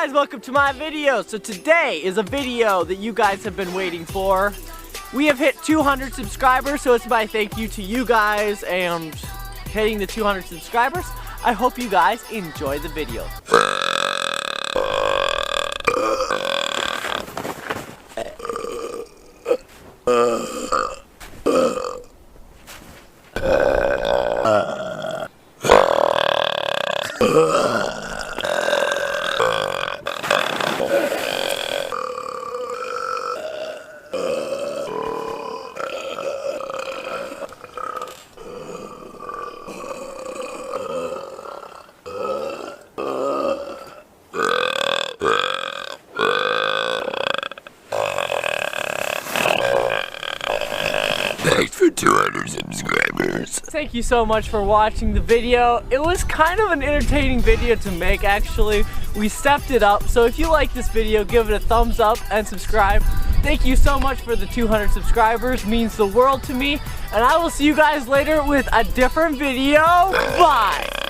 guys, welcome to my video. So today is a video that you guys have been waiting for. We have hit 200 subscribers, so it's my thank you to you guys and hitting the 200 subscribers. I hope you guys enjoy the video. Thanks for 200 subscribers. Thank you so much for watching the video. It was kind of an entertaining video to make, actually. We stepped it up, so if you like this video, give it a thumbs up and subscribe. Thank you so much for the 200 subscribers. It means the world to me, and I will see you guys later with a different video. Bye!